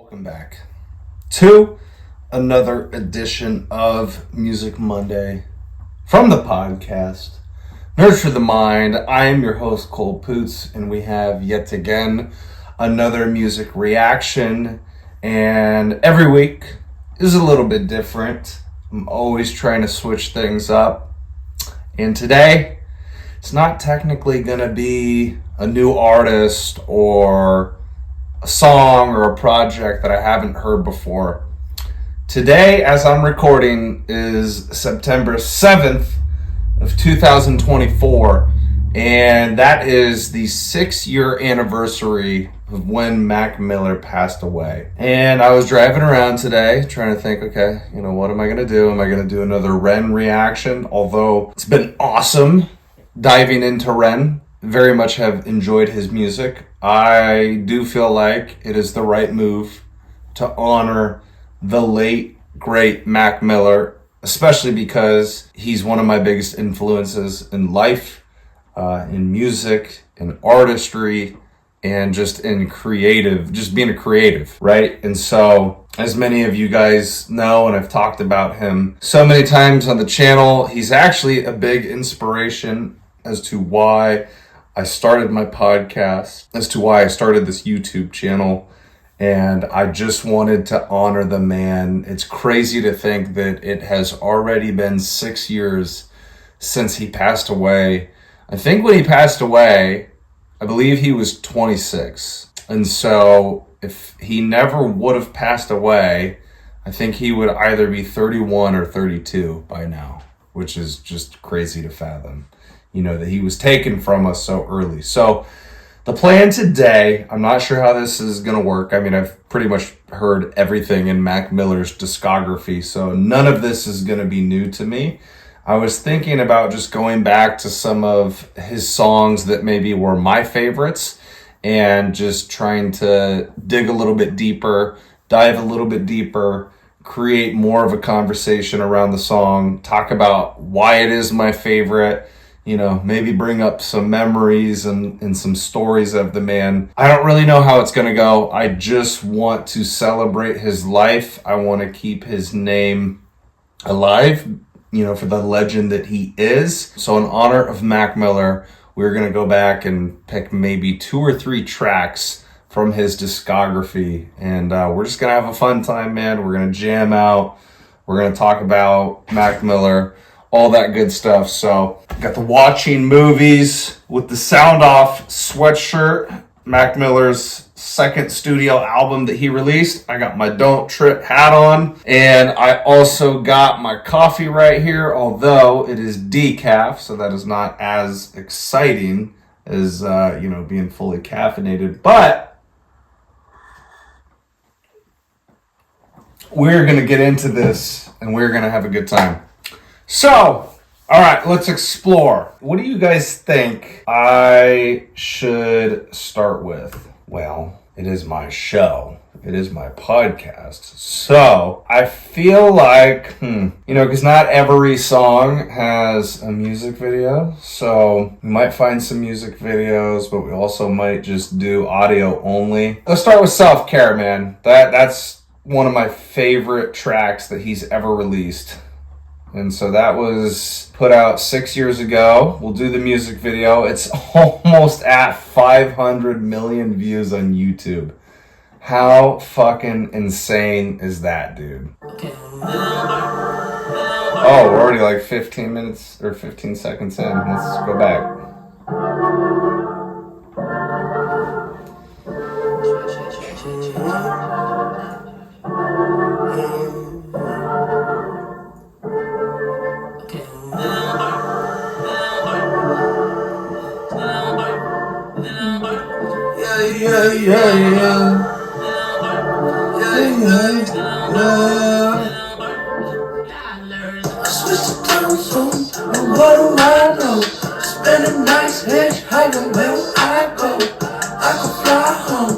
Welcome back to another edition of Music Monday from the podcast Nurture the Mind. I am your host, Cole Poots, and we have yet again another music reaction. And every week is a little bit different. I'm always trying to switch things up. And today, it's not technically going to be a new artist or a song or a project that I haven't heard before. Today, as I'm recording, is September 7th of 2024, and that is the 6-year anniversary of when Mac Miller passed away. And I was driving around today trying to think, okay, what am I going to do? Am I going to do another Ren reaction? Although it's been awesome diving into Ren. Very much have enjoyed his music. I do feel like it is the right move to honor the late, great Mac Miller, especially because he's one of my biggest influences in life, in music, in artistry, and just in creative, just being a creative, right? And so, as many of you guys know, and I've talked about him so many times on the channel, he's actually a big inspiration as to why I started my podcast, as to why I started this YouTube channel, and I just wanted to honor the man. It's crazy to think that it has already been 6 years since he passed away. I think when he passed away, I believe he was 26. And so if he never would have passed away, I think he would either be 31 or 32 by now, which is just crazy to fathom. That he was taken from us so early. So the plan today, I'm not sure how this is going to work. I mean, I've pretty much heard everything in Mac Miller's discography, so none of this is going to be new to me. I was thinking about just going back to some of his songs that maybe were my favorites and just trying to dig a little bit deeper, dive a little bit deeper, create more of a conversation around the song, talk about why it is my favorite, maybe bring up some memories and some stories of the man. I don't really know how it's going to go. I just want to celebrate his life. I want to keep his name alive, for the legend that he is. So in honor of Mac Miller, we're going to go back and pick maybe 2 or 3 tracks from his discography. And we're just going to have a fun time, man. We're going to jam out. We're going to talk about Mac Miller, all that good stuff. So got the watching movies with the sound off sweatshirt, Mac Miller's second studio album that he released. I got my Don't Trip hat on, and I also got my coffee right here, although it is decaf, so that is not as exciting as being fully caffeinated, but we're gonna get into this and we're gonna have a good time. So, all right, let's explore. What do you guys think I should start with? Well, it is my show. It is my podcast. So, I feel like, because not every song has a music video. So, we might find some music videos, but we also might just do audio only. Let's start with Self-Care, man. That's one of my favorite tracks that he's ever released. And so that was put out 6 years ago. We'll do the music video. It's almost at 500 million views on YouTube. How fucking insane is that, dude? Oh, we're already like 15 minutes or 15 seconds in. Let's go back. Yeah. I switch the time zone, and what do I know? Spend a nice hitchhiking where I go. I can fly home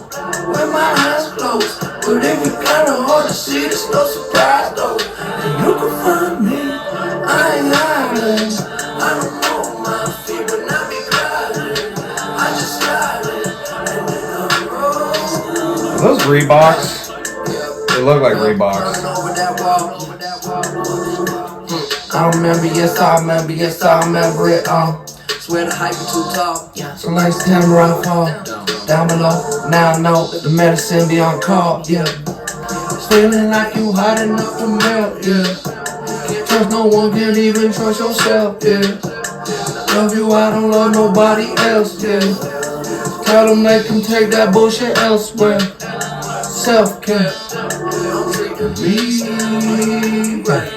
with my eyes closed, but if you kinda hard to see, there's no surprise though. And you can find me, I ain't lying. I don't know my feet, but not be gliding. I just slide it, and then I roll. Are those Reeboks? They look like Reeboks. I remember, yes I remember it. Swear the hype is too tall. So next time I fall down below. Now I know that the medicine be on call. Yeah. Feeling like you hot enough to melt. Yeah. Can't trust no one, can't even trust yourself. Yeah. Love you, I don't love nobody else. Yeah. Tell them they can take that bullshit elsewhere. Self-care. Be right.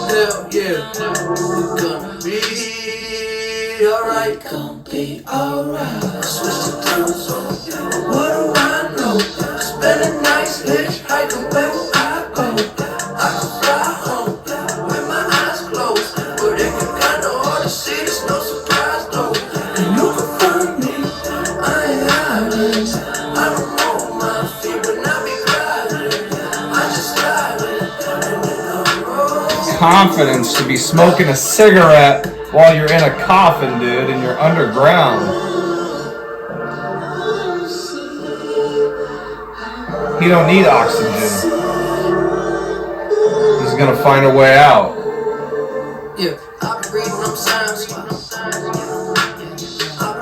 Hell yeah. Gonna be alright. Gonna be alright. Switch the tunes on. What do I know? Spend a nice hitchhike away where I go. I can fly home with my eyes closed, but it can kinda hard to see. There's no surprise though. And you can find me. I ain't hiding. I don't know my feet when I be gliding. I just gliding. Confidence to be smoking a cigarette while you're in a coffin, dude, and you're underground. He don't need oxygen. He's gonna find a way out. Yeah, I've been reading them signs. I've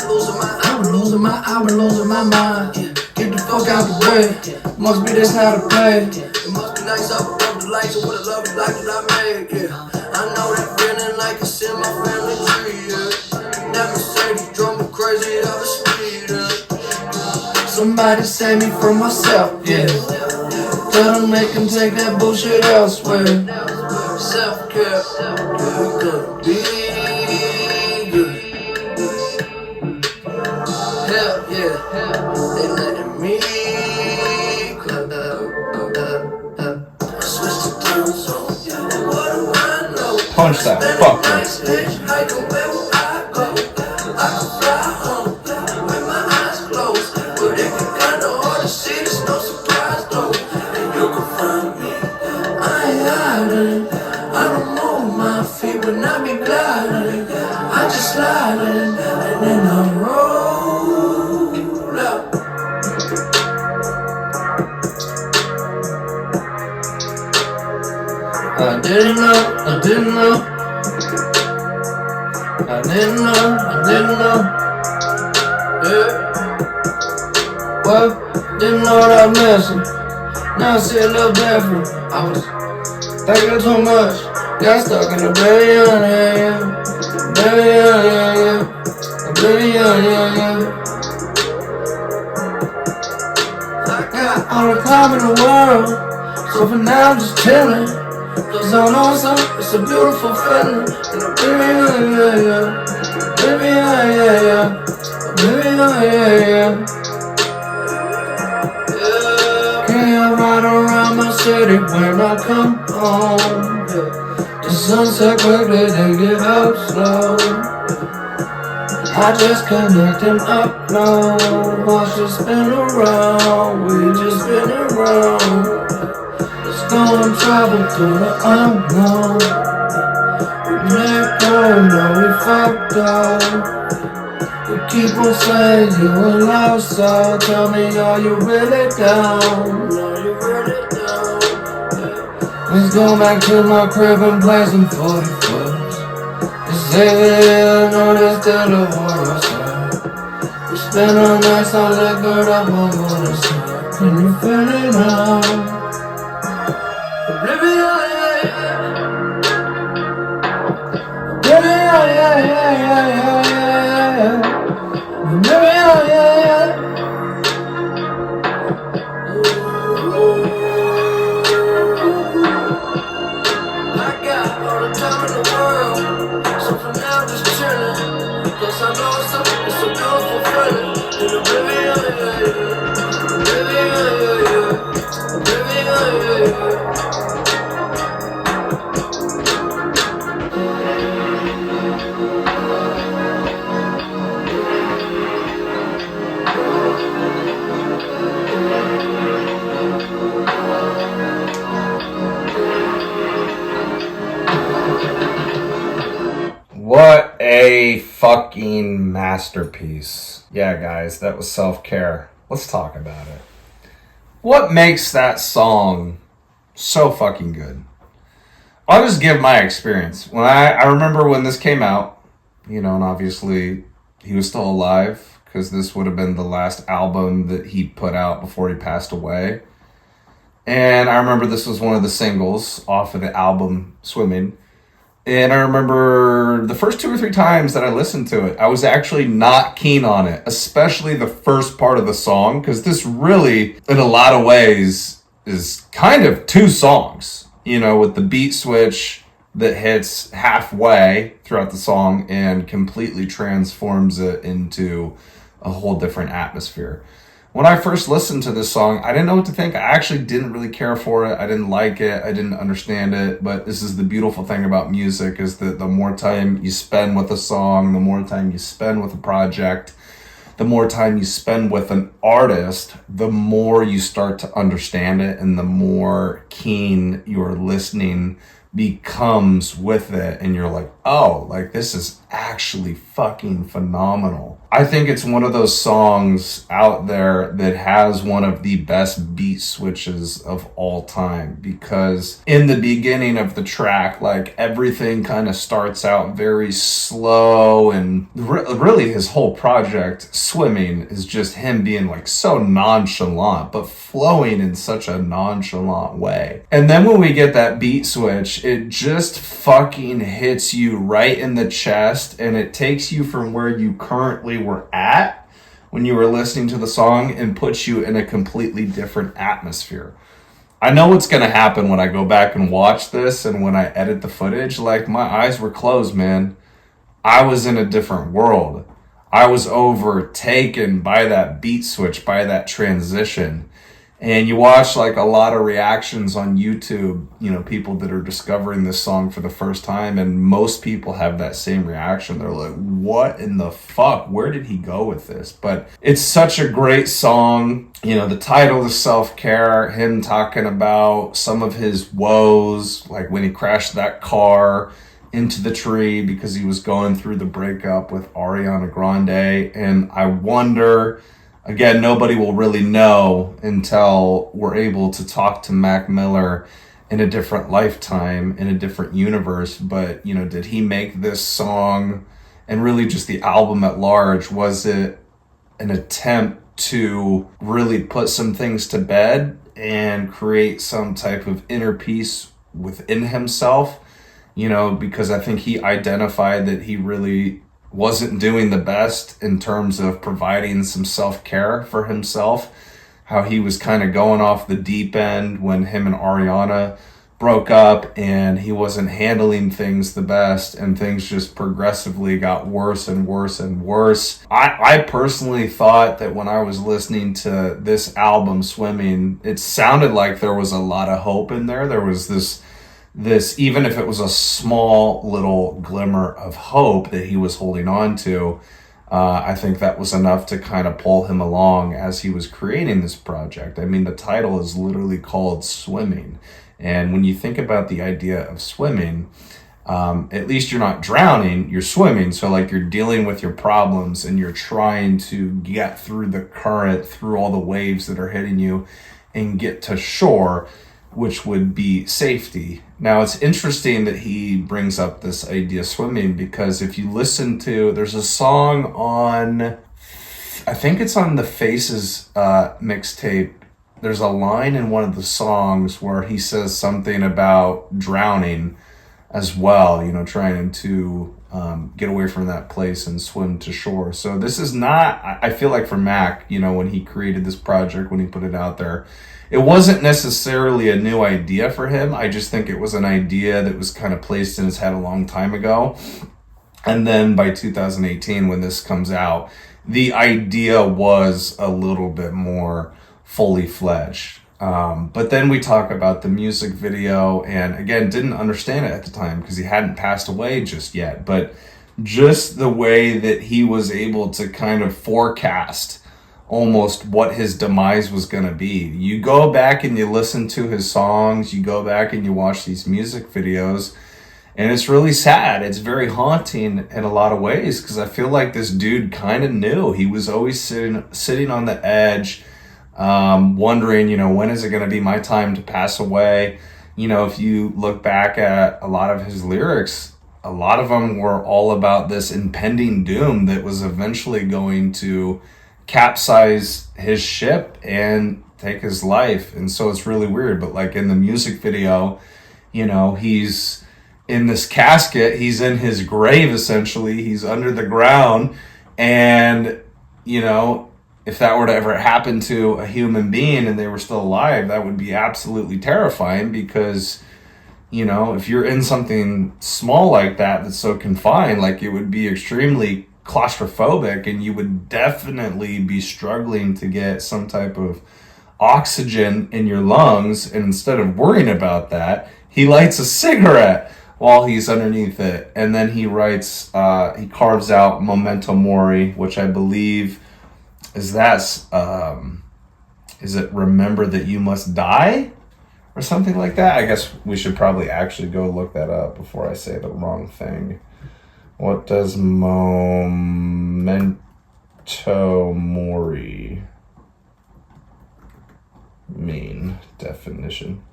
been losing my mind. Get the fuck out the way. Must be this how to pay. It must be nice up above the lights and what a lovely life that I made. Yeah, I know that feeling like it's in my family tree. Yeah, that Mercedes drove me crazy out the street. Yeah. Somebody save me from myself. Yeah, tell them they can take that bullshit elsewhere. Self-care, we're gonna be good. Hell yeah, they letting me switch the tunes on. What do I know? Punch that fucker. I go where I go. I can fly home with my eyes closed, but it can kinda hard to see. There's no surprise though, and you can find me. I ain't hiding. I don't move my feet when I be gliding. I just sliding and then I roll up. I didn't know. Yeah. Well, didn't know what I was missing. Now I see a little different. I was thinking too much. Got stuck in a billion, yeah. A billion, yeah. I got all the time in the world, so for now I'm just chilling. Cause I know it's a beautiful feeling. And a billion, yeah. Can't ride around my city when I come home. The sunset quickly, they get up slow. I just connect and upload. Watch it spin around, we just spin around. Let's go and travel through the unknown. We let go, know we fucked up. We keep on saying you a lost soul. Tell me, are you really down? Are you really down? Let's go back to my crib and play some 40 foots. Just say I know there's still a war outside. We spend all night so liquored up on the side. Can you feel it now? Oblivion, I got all the time in the world, so for now just chillin'. Cause I know it's a beautiful feeling. In oblivion, What a fucking masterpiece. Yeah, guys, that was self-care. Let's talk about it. What makes that song so fucking good? I'll just give my experience. When I remember when this came out, and obviously he was still alive because this would have been the last album that he put out before he passed away. And I remember this was one of the singles off of the album Swimming. And I remember the first 2 or 3 times that I listened to it, I was actually not keen on it, especially the first part of the song, because this really, in a lot of ways, is kind of 2 songs, with the beat switch that hits halfway throughout the song and completely transforms it into a whole different atmosphere. When I first listened to this song, I didn't know what to think. I actually didn't really care for it. I didn't like it. I didn't understand it. But this is the beautiful thing about music, is that the more time you spend with a song, the more time you spend with a project, the more time you spend with an artist, the more you start to understand it and the more keen your listening becomes with it. And you're like, oh, this is actually fucking phenomenal. I think it's one of those songs out there that has one of the best beat switches of all time, because in the beginning of the track, everything kind of starts out very slow, and really his whole project, Swimming, is just him being so nonchalant, but flowing in such a nonchalant way. And then when we get that beat switch, it just fucking hits you right in the chest, and it takes you from where you currently were at when you were listening to the song and puts you in a completely different atmosphere. I know what's going to happen when I go back and watch this, and when I edit the footage, my eyes were closed, man. I was in a different world. I was overtaken by that beat switch, by that transition. And you watch a lot of reactions on YouTube, people that are discovering this song for the first time, and most people have that same reaction. They're like, what in the fuck? Where did he go with this? But it's such a great song. The title is Self-Care, him talking about some of his woes, like when he crashed that car into the tree because he was going through the breakup with Ariana Grande. And I wonder, again, nobody will really know until we're able to talk to Mac Miller in a different lifetime, in a different universe. But, did he make this song, and really just the album at large, was it an attempt to really put some things to bed and create some type of inner peace within himself? Because I think he identified that he really wasn't doing the best in terms of providing some self-care for himself, how he was kind of going off the deep end when him and Ariana broke up, and he wasn't handling things the best, and things just progressively got worse and worse and worse. I personally thought that when I was listening to this album, Swimming, it sounded like there was a lot of hope in there. There was this, even if it was a small little glimmer of hope that he was holding on to, I think that was enough to kind of pull him along as he was creating this project. I mean, the title is literally called Swimming. And when you think about the idea of swimming, at least you're not drowning, you're swimming. So you're dealing with your problems and you're trying to get through the current, through all the waves that are hitting you, and get to shore, which would be safety. Now, it's interesting that he brings up this idea of swimming, because if you listen to, there's a song on, I think it's on the Faces mixtape. There's a line in one of the songs where he says something about drowning as well, trying to get away from that place and swim to shore. So this is not, I feel like for Mac, when he created this project, when he put it out there, it wasn't necessarily a new idea for him. I just think it was an idea that was kind of placed in his head a long time ago. And then by 2018, when this comes out, the idea was a little bit more fully fledged. But then we talk about the music video, and again, didn't understand it at the time because he hadn't passed away just yet. But just the way that he was able to kind of forecast almost what his demise was going to be. You go back and you listen to his songs, you go back and you watch these music videos, and it's really sad. It's very haunting in a lot of ways, because I feel like this dude kind of knew. He was always sitting on the edge, wondering, when is it going to be my time to pass away? If you look back at a lot of his lyrics, a lot of them were all about this impending doom that was eventually going to capsize his ship and take his life. And so it's really weird. But like in the music video, he's in this casket, he's in his grave essentially, he's under the ground. And, if that were to ever happen to a human being and they were still alive, that would be absolutely terrifying because, if you're in something small like that that's so confined, like it would be extremely claustrophobic and you would definitely be struggling to get some type of oxygen in your lungs. And instead of worrying about that, he lights a cigarette while he's underneath it. And then he writes, he carves out Memento Mori, which I believe is it remember that you must die? Or something like that. I guess we should probably actually go look that up before I say the wrong thing. What does Memento Mori mean? Definition.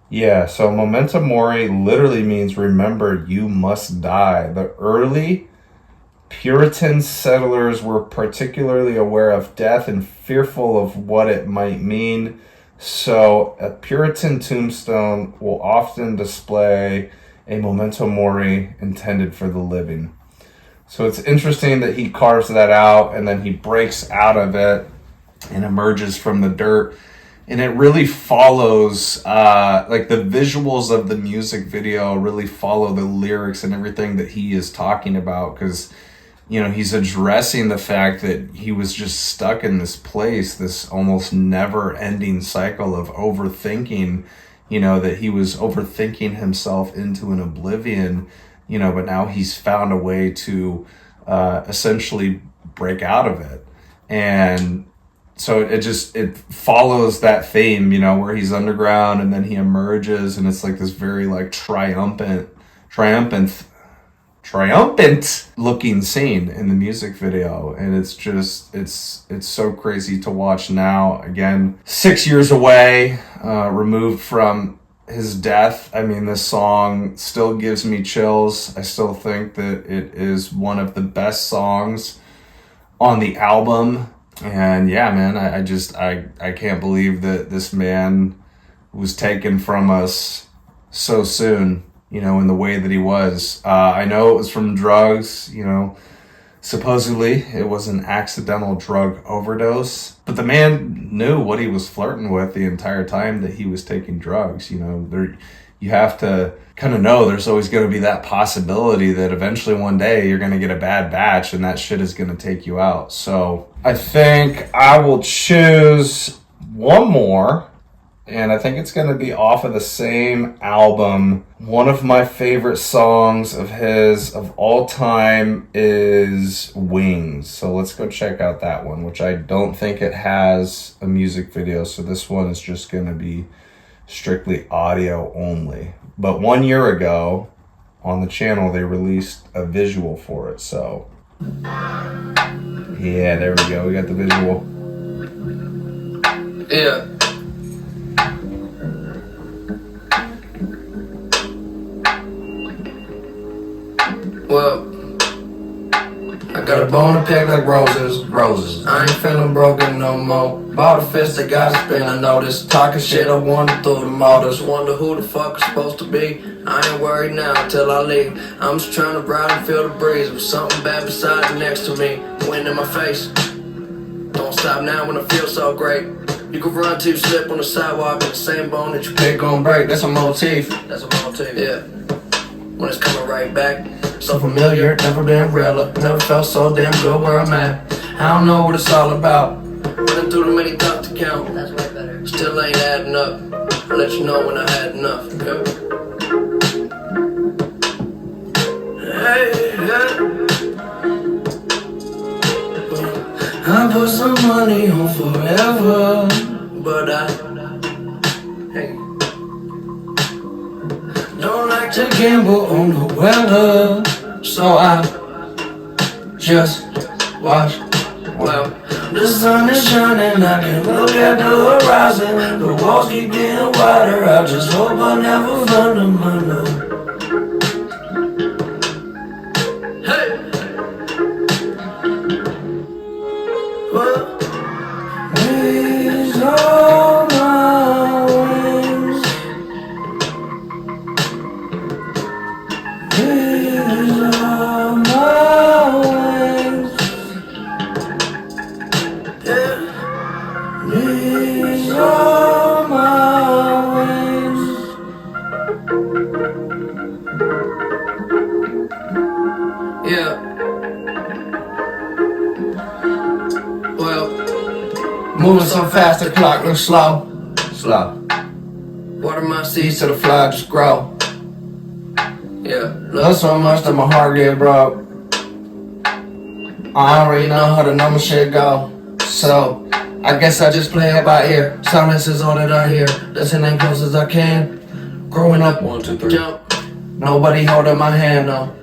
Yeah, so Memento Mori literally means remember you must die. The early Puritan settlers were particularly aware of death and fearful of what it might mean. So a Puritan tombstone will often display a memento mori intended for the living. So it's interesting that he carves that out and then he breaks out of it and emerges from the dirt. And it really follows, like the visuals of the music video really follow the lyrics and everything that he is talking about, because he's addressing the fact that he was just stuck in this place, this almost never-ending cycle of overthinking, that he was overthinking himself into an oblivion, but now he's found a way to essentially break out of it. And so it follows that theme, where he's underground and then he emerges, and it's like this very like triumphant looking scene in the music video. And it's just it's so crazy to watch now. Again, 6 years away, removed from his death. I mean, this song still gives me chills. I still think that it is one of the best songs on the album. And yeah, man, I can't believe that this man was taken from us so soon, in the way that he was. I know it was from drugs, supposedly it was an accidental drug overdose, but the man knew what he was flirting with the entire time that he was taking drugs. You have to kind of know there's always going to be that possibility that eventually one day you're going to get a bad batch and that shit is going to take you out. So I think I will choose one more, and I think it's going to be off of the same album. One of my favorite songs of his of all time is Wings. So let's go check out that one, which I don't think it has a music video. So this one is just going to be strictly audio only. But 1 year ago on the channel, they released a visual for it. So yeah, there we go. We got the visual. Yeah. Well, I got a bone to pick like roses. I ain't feeling broken no more. Bought a fist that got a spin, I noticed. Talking shit, I wander through the motors. Wonder who the fuck I'm supposed to be. I ain't worried now till I leave. I'm just trying to ride and feel the breeze with something bad beside you next to me. Wind in my face. Don't stop now when I feel so great. You can run till you slip on the sidewalk, and the same bone that you pick gon' break. That's a motif. Yeah. When it's coming right back. So familiar, never been realer. Never felt so damn good where I'm at. I don't know what it's all about. Running through the many thoughts to count. That's way better. Still ain't adding up. I'll let you know when I had enough. Okay? Hey, yeah. I put some money on forever, but hey, don't like to gamble on the weather, so I just watch. Well, The sun is shining, I can look at the horizon. The walls keep getting wider, I just hope I never find them, I know. Hey! Well, these are my wings. These are my wings. Yeah. These are my wings. Yeah. Well, moving so fast the clock looks slow. Water my seeds till the flag just grow. Yeah. Love so much that my heart get broke. I already know how the normal shit go. So I guess I just play it by ear. Silence is all that I hear. Listen as close as I can. Growing up, 1, 2, 3. Jump. Nobody holding my hand, no.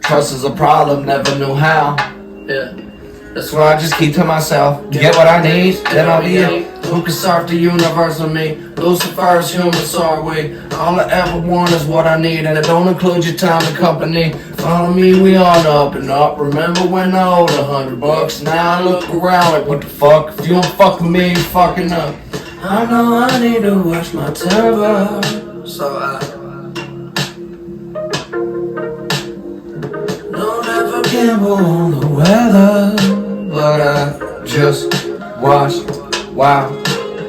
Trust is a problem, never knew how. Yeah. That's why I just keep to myself. Get what I need, then I'll be it. Who can serve the universe with me? Lucifer's human, so are we. All I ever want is what I need, and it don't include your time and company. Follow me, we on up and up. Remember when I owed $100? Now I look around like, what the fuck? If you don't fuck with me, you fucking up. I know I need to watch my temper, so I don't ever gamble on the weather. But I just watched, wow,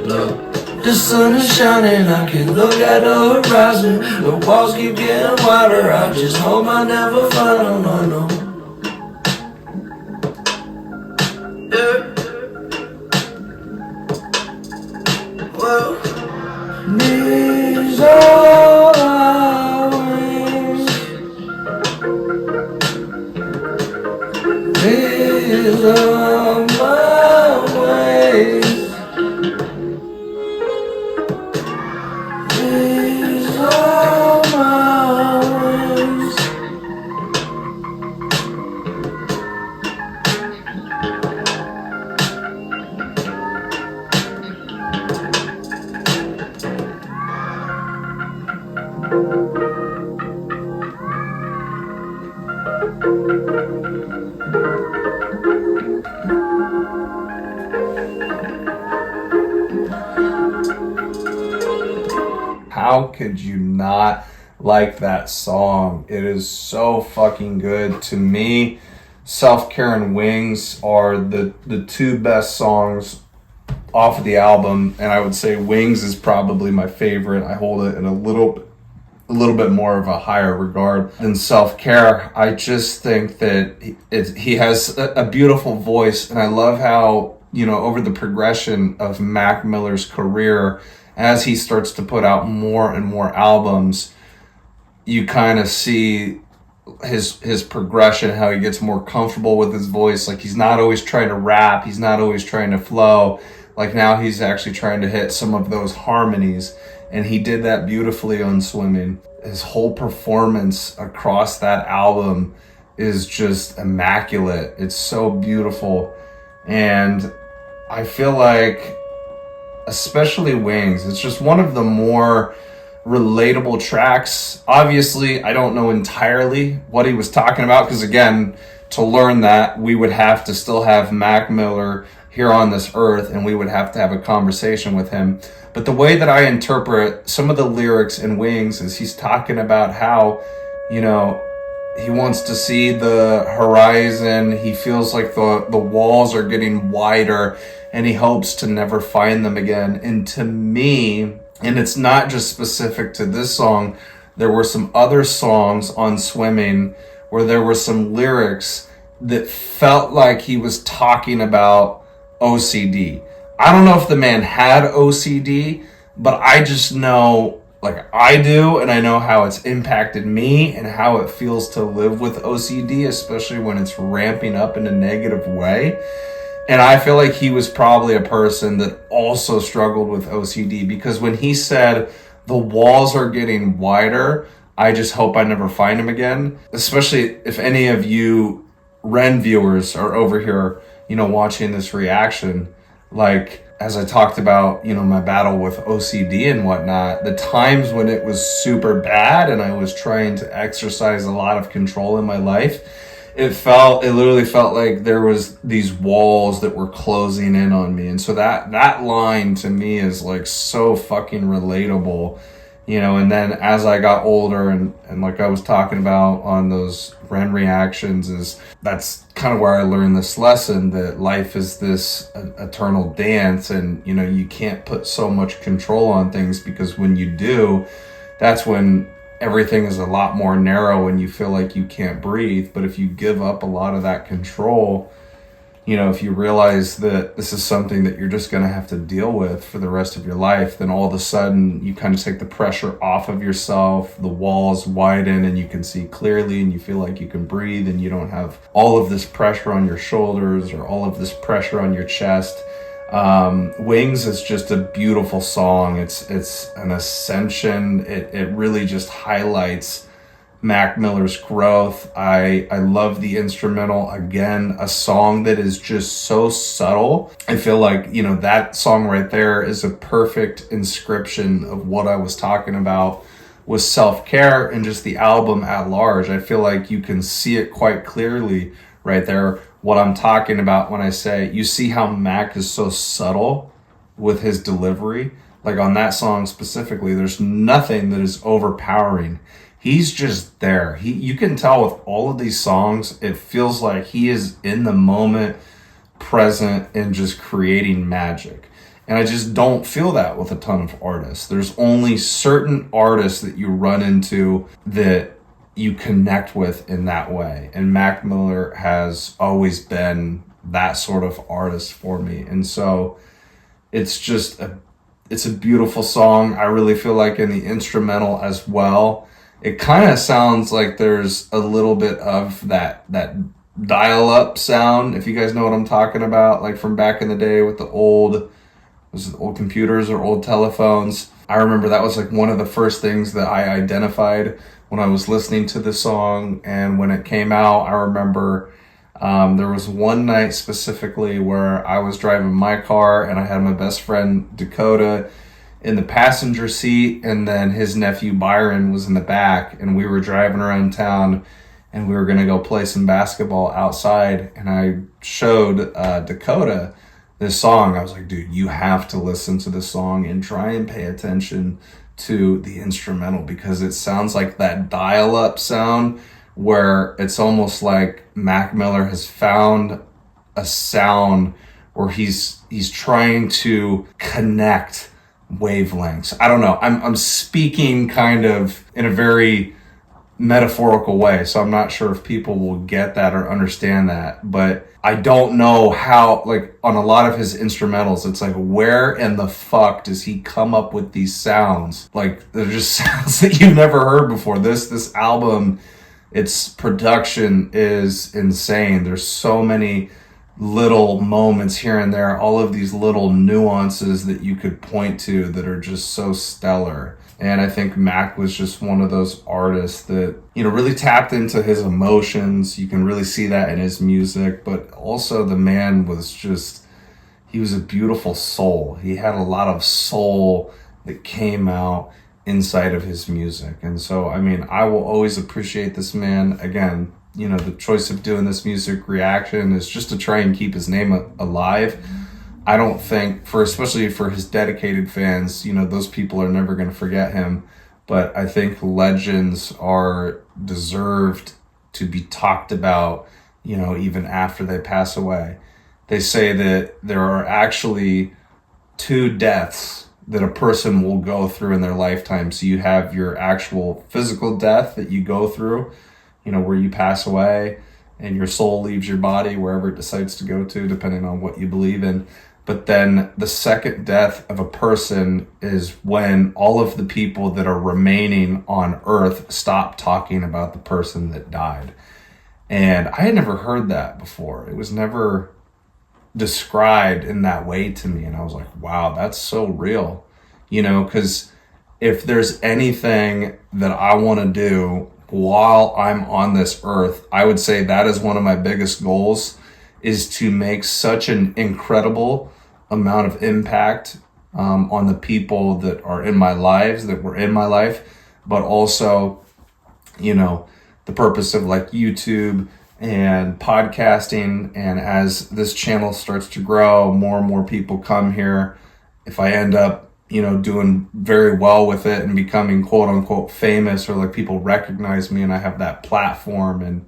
look. The sun is shining, I can look at the horizon. The walls keep getting wider, I just hope I never find them, I know. Yeah. Well, these are our wings. These are my ways. These are my ways. How could you not like that song? It is so fucking good. To me, Self-Care and Wings are the two best songs off of the album, and I would say Wings is probably my favorite. I hold it in a little bit more of a higher regard than Self-Care. I just think that he has a beautiful voice, and I love how, you know, over the progression of Mac Miller's career, as he starts to put out more and more albums, you kind of see his progression, how he gets more comfortable with his voice. Like, he's not always trying to rap, he's not always trying to flow. Like, now he's actually trying to hit some of those harmonies, and he did that beautifully on Swimming. His whole performance across that album is just immaculate. It's so beautiful, and I feel like, especially Wings, it's just one of the more relatable tracks. Obviously, I don't know entirely what he was talking about, because again, to learn that, we would have to still have Mac Miller here on this earth, and we would have to have a conversation with him. But the way that I interpret some of the lyrics in Wings is he's talking about how, you know, he wants to see the horizon. He feels like the walls are getting wider, and he hopes to never find them again. And to me, and it's not just specific to this song, there were some other songs on Swimming where there were some lyrics that felt like he was talking about OCD. I don't know if the man had OCD, but I just know, like I do, and I know how it's impacted me and how it feels to live with OCD, especially when it's ramping up in a negative way. And I feel like he was probably a person that also struggled with OCD, because when he said, the walls are getting wider, I just hope I never find him again. Especially if any of you Ren viewers are over here watching this reaction, like as I talked about, my battle with OCD and whatnot, the times when it was super bad and I was trying to exercise a lot of control in my life, it literally felt like there was these walls that were closing in on me. And so that line to me is like so fucking relatable, and then as I got older and like I was talking about on those Ren reactions, that's kind of where I learned this lesson that life is this eternal dance, and you can't put so much control on things, because when you do, that's when everything is a lot more narrow and you feel like you can't breathe. But if you give up a lot of that control, if you realize that this is something that you're just going to have to deal with for the rest of your life, then all of a sudden you kind of take the pressure off of yourself, the walls widen and you can see clearly and you feel like you can breathe, and you don't have all of this pressure on your shoulders or all of this pressure on your chest. Wings is just a beautiful song. It's an ascension. It really just highlights Mac Miller's growth. I love the instrumental. Again, a song that is just so subtle. I feel like, that song right there is a perfect inscription of what I was talking about with self-care and just the album at large. I feel like you can see it quite clearly right there, what I'm talking about when I say, you see how Mac is so subtle with his delivery. Like on that song specifically, there's nothing that is overpowering. He's just there. You can tell with all of these songs, it feels like he is in the moment, present, and just creating magic. And I just don't feel that with a ton of artists. There's only certain artists that you run into that you connect with in that way. And Mac Miller has always been that sort of artist for me. And so it's a beautiful song. I really feel like in the instrumental as well, it kind of sounds like there's a little bit of that dial-up sound, if you guys know what I'm talking about, like from back in the day with the old computers or old telephones. I remember that was like one of the first things that I identified when I was listening to the song. And when it came out, I remember there was one night specifically where I was driving my car and I had my best friend Dakota in the passenger seat, and then his nephew Byron was in the back, and we were driving around town and we were going to go play some basketball outside. And I showed Dakota this song. I was like, dude, you have to listen to this song and try and pay attention to the instrumental, because it sounds like that dial-up sound where it's almost like Mac Miller has found a sound where he's trying to connect wavelengths. I don't know. I'm speaking kind of in a very metaphorical way, so I'm not sure if people will get that or understand that. But I don't know how, like on a lot of his instrumentals, it's like, where in the fuck does he come up with these sounds? Like they're just sounds that you've never heard before. This album, its production is insane. There's so many little moments here and there, all of these little nuances that you could point to that are just so stellar. And I think Mac was just one of those artists that, really tapped into his emotions. You can really see that in his music, but also the man was he was a beautiful soul. He had a lot of soul that came out inside of his music. And so, I will always appreciate this man. Again, the choice of doing this music reaction is just to try and keep his name alive. I don't think, especially for his dedicated fans, those people are never going to forget him. But I think legends are deserved to be talked about, even after they pass away. They say that there are actually 2 deaths that a person will go through in their lifetime. So you have your actual physical death that you go through, where you pass away and your soul leaves your body wherever it decides to go to, depending on what you believe in. But then the second death of a person is when all of the people that are remaining on Earth stop talking about the person that died. And I had never heard that before. It was never described in that way to me. And I was like, wow, that's so real. Because if there's anything that I want to do while I'm on this earth, I would say that is one of my biggest goals, is to make such an incredible amount of impact on the people that are in my lives, that were in my life, but also, you know, the purpose of like YouTube and podcasting. And as this channel starts to grow, more and more people come here. If I end up, you know, doing very well with it and becoming quote unquote famous, or like people recognize me and I have that platform and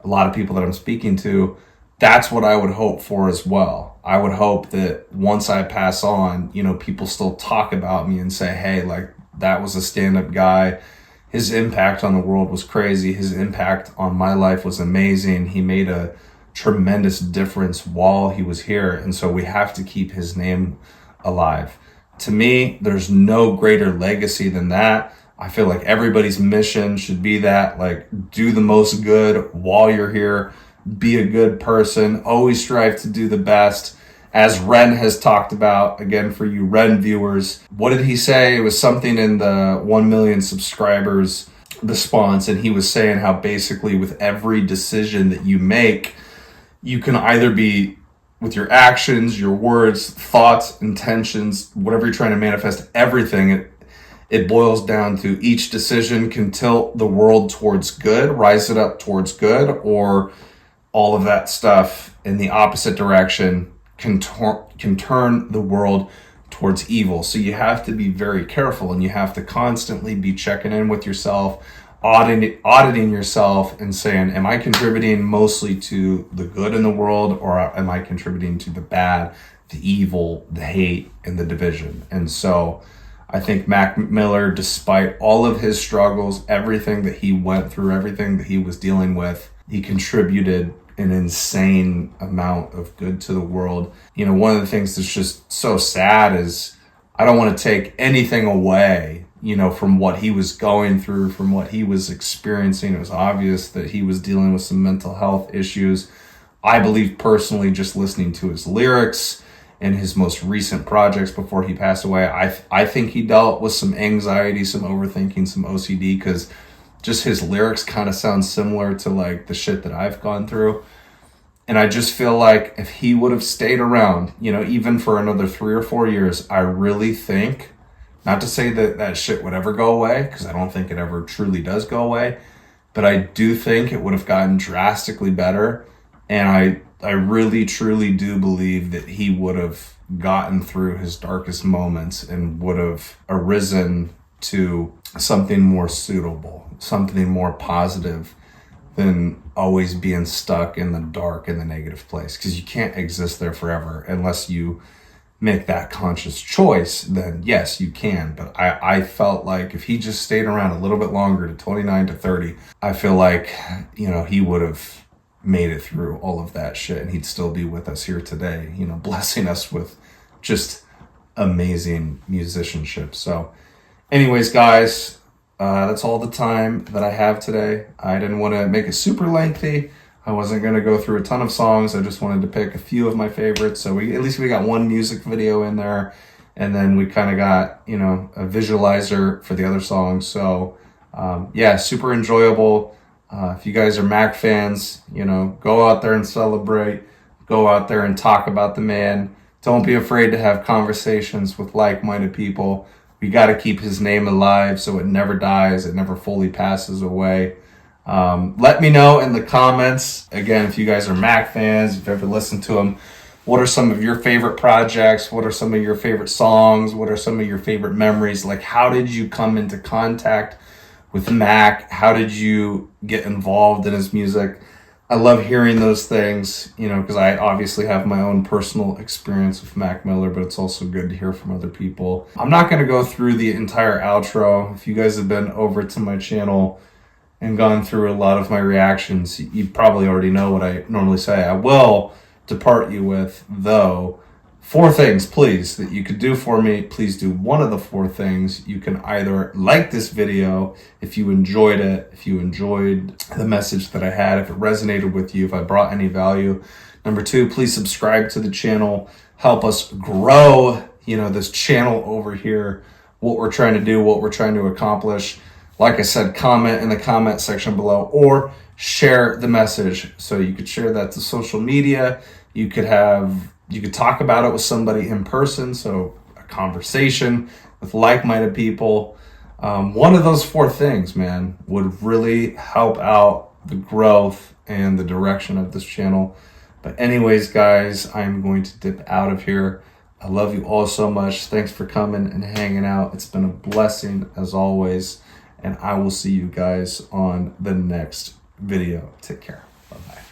a lot of people that I'm speaking to, that's what I would hope for as well. I would hope that once I pass on, you know, people still talk about me and say, hey, like, that was a stand-up guy. His impact on the world was crazy. His impact on my life was amazing. He made a tremendous difference while he was here. And so we have to keep his name alive. To me, there's no greater legacy than that. I feel like everybody's mission should be that, like, do the most good while you're here. Be a good person. Always strive to do the best. As Ren has talked about, again, for you Ren viewers, what did he say? It was something in the 1 million subscribers response. And he was saying how basically with every decision that you make, you can either be, with your actions, your words, thoughts, intentions, whatever you're trying to manifest, everything, it boils down to each decision can tilt the world towards good, rise it up towards good, or all of that stuff in the opposite direction can turn the world towards evil. So you have to be very careful, and you have to constantly be checking in with yourself, auditing yourself and saying, am I contributing mostly to the good in the world, or am I contributing to the bad, the evil, the hate, and the division? And so I think Mac Miller, despite all of his struggles, everything that he went through, everything that he was dealing with, he contributed an insane amount of good to the world. You know, one of the things that's just so sad is I don't want to take anything away, you know, from what he was going through, from what he was experiencing. It was obvious that he was dealing with some mental health issues. I believe personally, just listening to his lyrics and his most recent projects before he passed away, I think he dealt with some anxiety, some overthinking, some OCD, because just his lyrics kind of sound similar to like the shit that I've gone through. And I just feel like if he would have stayed around, you know, even for another 3 or 4 years, I really think, not to say that that shit would ever go away, because I don't think it ever truly does go away, but I do think it would have gotten drastically better. And I really, truly do believe that he would have gotten through his darkest moments and would have arisen to something more suitable, something more positive than always being stuck in the dark, in the negative place. Because you can't exist there forever unless you make that conscious choice. Then yes, you can. But I felt like if he just stayed around a little bit longer, to 29 to 30, I feel like, you know, he would have made it through all of that shit, and he'd still be with us here today, you know, blessing us with just amazing musicianship. So anyways, guys, that's all the time that I have today. I didn't want to make it super lengthy. I wasn't going to go through a ton of songs. I just wanted to pick a few of my favorites. So at least we got one music video in there, and then we kind of got, you know, a visualizer for the other songs. So yeah, super enjoyable. If you guys are Mac fans, you know, go out there and celebrate. Go out there and talk about the man. Don't be afraid to have conversations with like-minded people. We got to keep his name alive so it never dies. It never fully passes away. Let me know in the comments, again, if you guys are Mac fans, if you've ever listened to him, what are some of your favorite projects? What are some of your favorite songs? What are some of your favorite memories? Like, how did you come into contact with Mac? How did you get involved in his music? I love hearing those things, you know, because I obviously have my own personal experience with Mac Miller, but it's also good to hear from other people. I'm not going to go through the entire outro. If you guys have been over to my channel and gone through a lot of my reactions, you probably already know what I normally say. I will depart you with, though, 4 things, please, that you could do for me. Please do one of the 4 things. You can either like this video if you enjoyed it, if you enjoyed the message that I had, if it resonated with you, if I brought any value. Number 2, please subscribe to the channel. Help us grow, you know, this channel over here, what we're trying to do, what we're trying to accomplish. Like I said, comment in the comment section below or share the message. So you could share that to social media. You could talk about it with somebody in person. So a conversation with like-minded people. One of those 4 things, man, would really help out the growth and the direction of this channel. But anyways, guys, I'm going to dip out of here. I love you all so much. Thanks for coming and hanging out. It's been a blessing as always. And I will see you guys on the next video. Take care. Bye-bye.